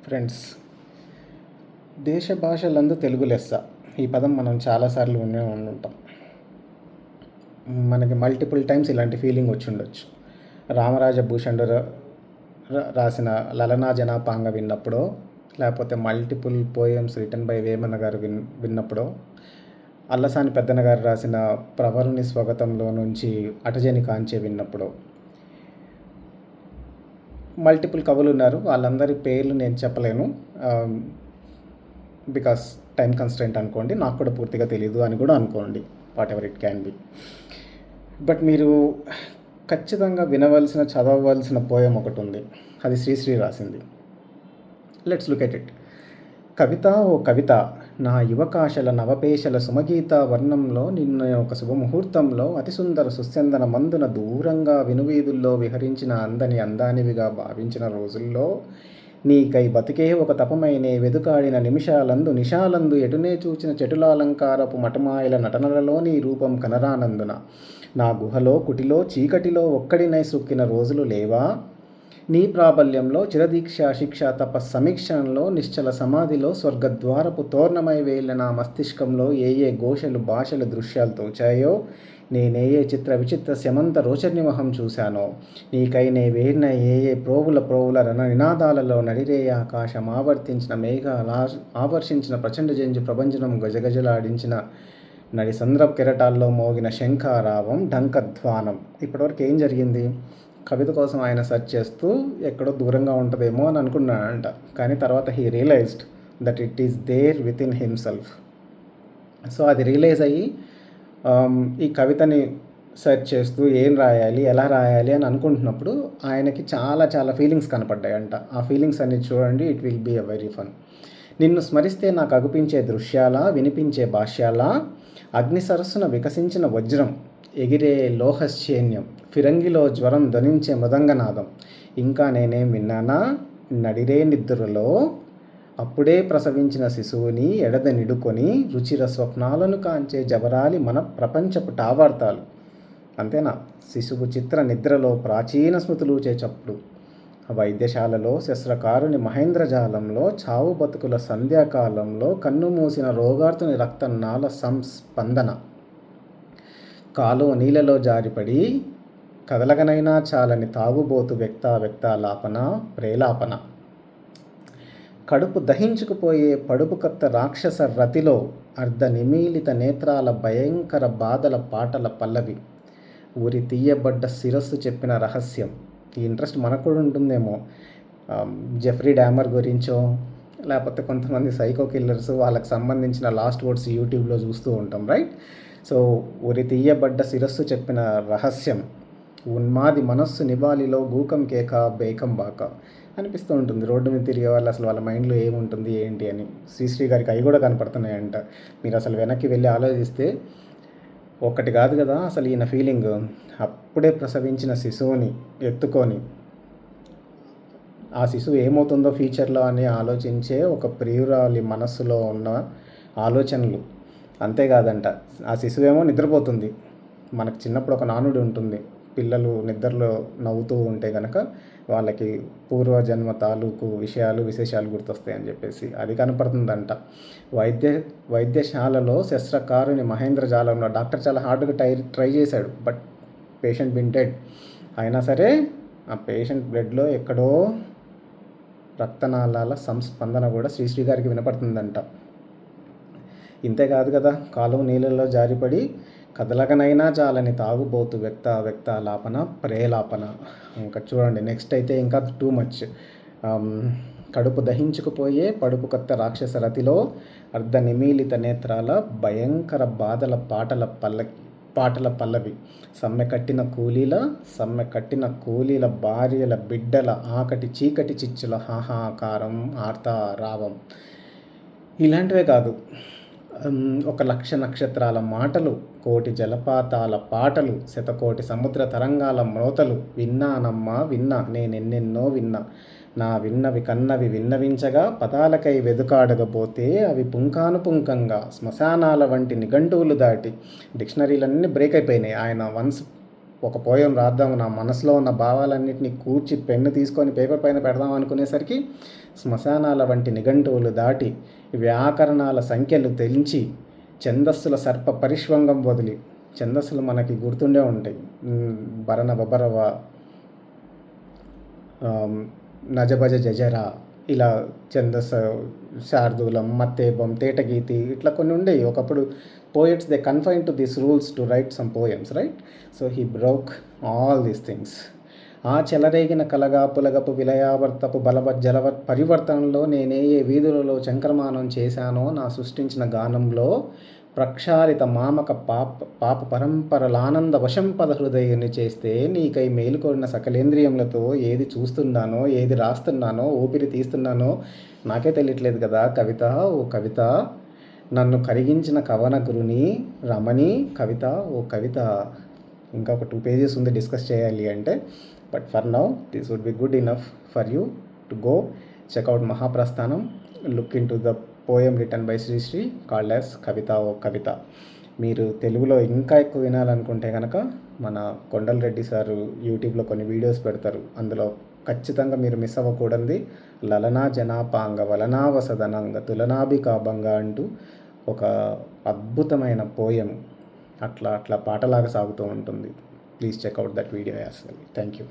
Friends, దేశ భాషలందు తెలుగు లెస్స. ఈ పదం మనం చాలాసార్లు వినే ఉండుంటాం. మనకి మల్టిపుల్ టైమ్స్ ఇలాంటి ఫీలింగ్ వచ్చి ఉండొచ్చు. రామరాజ భూషణుడు రాసిన లలనా జనాపాంగ విన్నప్పుడో, లేకపోతే multiple poems written by Vemana గారు విన్నప్పుడో, అల్లసాని పెద్దన గారు రాసిన ప్రవరుని స్వాగతంలో నుంచి అటజని కాంచే విన్నప్పుడో, మల్టిపుల్ కవులు ఉన్నారు. వాళ్ళందరి పేర్లు నేను చెప్పలేను, బికాస్ టైం కన్స్ట్రెంట్ అనుకోండి. నాకు కూడా పూర్తిగా తెలియదు అని కూడా అనుకోండి, what ever it can be. But మీరు ఖచ్చితంగా వినవలసిన, చదవవలసిన పోయం ఒకటి ఉంది. అది శ్రీశ్రీ రాసింది. Let's look at it. Kavitha ఓ కవిత, నా యువకాశల నవపేశల సుమగీత వర్ణంలో నిన్న ఒక శుభముహూర్తంలో అతి సుందర సుస్యందన మందున దూరంగా వినువీధుల్లో విహరించిన అందని అందానివిగా భావించిన రోజుల్లో నీకై బతికే ఒక తపమైనే వెదుకాడిన నిషాలందు ఎటునే చూచిన చెటులాలంకారపు మటమాయల నటనలలో నీ రూపం కనరానందున నా గుహలో కుటిలో చీకటిలో ఒక్కడినై సుక్కిన రోజులు లేవా? నీ ప్రాబల్యంలో చిరదీక్ష శిక్ష తప సమీక్షణలో నిశ్చల సమాధిలో స్వర్గద్వారపు తోర్ణమై వేళ్ళ నా మస్తిష్కంలో ఏ ఘోషలు భాషలు దృశ్యాలు తోచాయో, నేనే చిత్ర విచిత్ర శమంత రోచర్నిమహం చూశానో, నీకై నే వేరిన ఏ ప్రోవుల రణ నినాదాలలో నడిరే ఆకాశం ఆవర్తించిన ఆవర్షించిన ప్రచండ జంజు ప్రభంజనం గజగజలాడించిన నడి సంద్ర కెరటాల్లో మోగిన శంఖారావం ఢంకధ్వానం. ఇప్పటివరకు ఏం జరిగింది? కవిత కోసం ఆయన సెర్చ్ చేస్తూ ఎక్కడో దూరంగా ఉంటుందేమో అని అనుకున్నాడంట. కానీ తర్వాత he realised that it is there within himself. So అది రియలైజ్ అయ్యి ఈ కవితని సెర్చ్ చేస్తూ ఏం రాయాలి, ఎలా రాయాలి అని అనుకుంటున్నప్పుడు ఆయనకి చాలా చాలా ఫీలింగ్స్ కనపడ్డాయంట. ఆ ఫీలింగ్స్ అన్ని చూడండి, it will be a very fun. నిన్ను స్మరిస్తే నాకు అగుపించే దృశ్యాల, వినిపించే భాష్యాల, అగ్ని సరస్సున వికసించిన వజ్రం, ఎగిరే లోహశ్చేన్యం, ఫిరంగిలో జ్వరం ధ్వనించే మృదంగనాదం, ఇంకా నేనేం విన్నానా? నడిరే నిద్రలో అప్పుడే ప్రసవించిన శిశువుని ఎడద నిడుకొని రుచిర స్వప్నాలను కాంచే జవరాలి మన ప్రపంచపు టావార్తాలు. అంతేనా? శిశువు చిత్ర నిద్రలో ప్రాచీన స్మృతులూచే చప్పుడు, వైద్యశాలలో శస్త్రకారుని మహేంద్రజాలంలో చావు బతుకుల సంధ్యాకాలంలో కన్ను మూసిన రోగార్తుని రక్తనాళ సంస్పందన, కాలో నీళ్ళలో జారిపడి కదలగనైనా చాలని తాగుబోతు వ్యక్తాలాపన, ప్రేలాపన, కడుపు దహించుకుపోయే పడుపు కత్త రాక్షస రతిలో అర్ధ నిమీలిత నేత్రాల భయంకర బాధల పాటల పల్లవి, ఊరి తీయబడ్డ శిరస్సు చెప్పిన రహస్యం. ఈ ఇంట్రెస్ట్ మనకు కూడా ఉంటుందేమో, జెఫ్రీ డామర్ గురించో, లేకపోతే కొంతమంది సైకో కిల్లర్స్, వాళ్ళకి సంబంధించిన లాస్ట్ వర్డ్స్ యూట్యూబ్లో చూస్తూ ఉంటాం, రైట్? సో ఉరి తీయబడ్డ శిరస్సు చెప్పిన రహస్యం, ఉన్మాది మనస్సు నివాళిలో గూకం కేక బేకం బాక అనిపిస్తూ ఉంటుంది. రోడ్డు మీద తిరిగే వాళ్ళు అసలు వాళ్ళ మైండ్లో ఏముంటుంది ఏంటి అని. శ్రీశ్రీ గారికి అవి కూడా కనపడుతున్నాయంట. మీరు అసలు వెనక్కి వెళ్ళి ఆలోచిస్తే ఒక్కటి కాదు కదా అసలు ఈయన ఫీలింగ్. అప్పుడే ప్రసవించిన శిశువుని ఎత్తుకొని ఆ శిశువు ఏమవుతుందో ఫ్యూచర్లో అని ఆలోచించే ఒక ప్రియురాలి మనస్సులో ఉన్న ఆలోచనలు. అంతేకాదంట, ఆ శిశువేమో నిద్రపోతుంది. మనకు చిన్నప్పుడు ఒక నానుడి ఉంటుంది, పిల్లలు నిద్రలో నవ్వుతూ ఉంటే కనుక వాళ్ళకి పూర్వజన్మ తాలూకు విశేషాలు గుర్తొస్తాయి అని చెప్పేసి అది కనపడుతుందంట. వైద్యశాలలో శస్త్రకారుని మహేంద్రజాలంలో డాక్టర్ చాలా హార్డ్గా ట్రై చేశాడు, బట్ పేషెంట్ బిన్ డెడ్. అయినా సరే ఆ పేషెంట్ బ్లడ్లో ఎక్కడో రక్తనాళాల సంస్పందన కూడా శ్రీశ్రీ గారికి వినపడుతుందంట. ఇంతేకాదు కదా, కాలువ నీళ్ళల్లో జారిపడి కదలకనైనా చాలని తాగుబోతు వ్యక్తాలాపన, ప్రేలాపన. ఇంకా చూడండి నెక్స్ట్ అయితే ఇంకా టూ మచ్. కడుపు దహించుకుపోయే పడుపు కొత్త రాక్షస రతిలో అర్ధ నిమీలిత నేత్రాల భయంకర బాధల పాటల పల్లవి, సమ్మె కట్టిన కూలీల భార్యల బిడ్డల ఆకటి చీకటి చిచ్చుల హాహాకారం, ఆర్తారావం. ఇలాంటివే కాదు, 1,00,000 నక్షత్రాల మాటలు, కోటి జలపాతాల పాటలు, శతకోటి సముద్ర తరంగాల మ్రోతలు, విన్నానమ్మా విన్నా, నేనెన్నెన్నో విన్నా, నా విన్నవి కన్నవి విన్నవించగా పదాలకై వెదుకాడకపోతే అవి పుంఖానుపుంఖంగా శ్మశానాల వంటి నిఘంటువులు దాటి డిక్షనరీలన్నీ బ్రేక్ అయిపోయినాయి. ఆయన వన్స్ ఒక పోయం రాద్దాము, నా మనసులో ఉన్న భావాలన్నింటినీ కూర్చి పెన్ను తీసుకొని పేపర్ పైన పెడదాం అనుకునేసరికి శ్మశానాల వంటి నిఘంటువులు దాటి వ్యాకరణాల సంఖ్యలు తెంచి ఛందస్సుల సర్ప పరిష్వంగం వదిలి, ఛందస్సులు మనకి గుర్తుండే ఉంటాయి, భరణ బబరవ, నజభజ జజరా, ఇలా ఛందస్సు, శార్దూలం, మత్తేబం, తేటగీతి, ఇట్లా కొన్ని ఉండేవి ఒకప్పుడు. Poets they confine to this rules to write some poems, right? So he broke all these things. ఆ చెలరేగిన కలగాపులగపు విలయావర్తపు జలవత్ పరివర్తనలో నేనే ఏ వీధులలో చంక్రమానం చేశానో నా సృష్టించిన గానంలో ప్రక్షాళిత మామక పాప పరంపరలానంద వశంపద హృదయుని చేస్తే నీకై మేలుకొన్న సకలేంద్రియములతో ఏది చూస్తున్నానో, ఏది రాస్తున్నానో, ఊపిరి తీస్తున్నానో నాకే తెలియట్లేదు కదా కవిత, ఓ కవిత. నన్ను కరిగించిన కవన గురుని రమణి కవిత, ఓ కవిత. ఇంకా ఒక 2 pages ఉంది డిస్కస్ చేయాలి అంటే, but for now this would be good enough for you to go check out Mahaprasthanam, look into the poem written by Srisri called as Kavitha, ఓ కవిత. మీరు తెలుగులో ఇంకా ఎక్కువ వినాలనుకుంటే కనుక మన కొండల రెడ్డి సారు యూట్యూబ్లో కొన్ని వీడియోస్ పెడతారు. అందులో ఖచ్చితంగా మీరు మిస్ అవ్వకూడదు. లలనా జనాపాంగ వలనా వసదనంగ తులనాభికాభంగ అంటూ ఒక అద్భుతమైన పోయం అట్లా పాటలాగా సాగుతూ ఉంటుంది. Please check out that video as well. Thank you.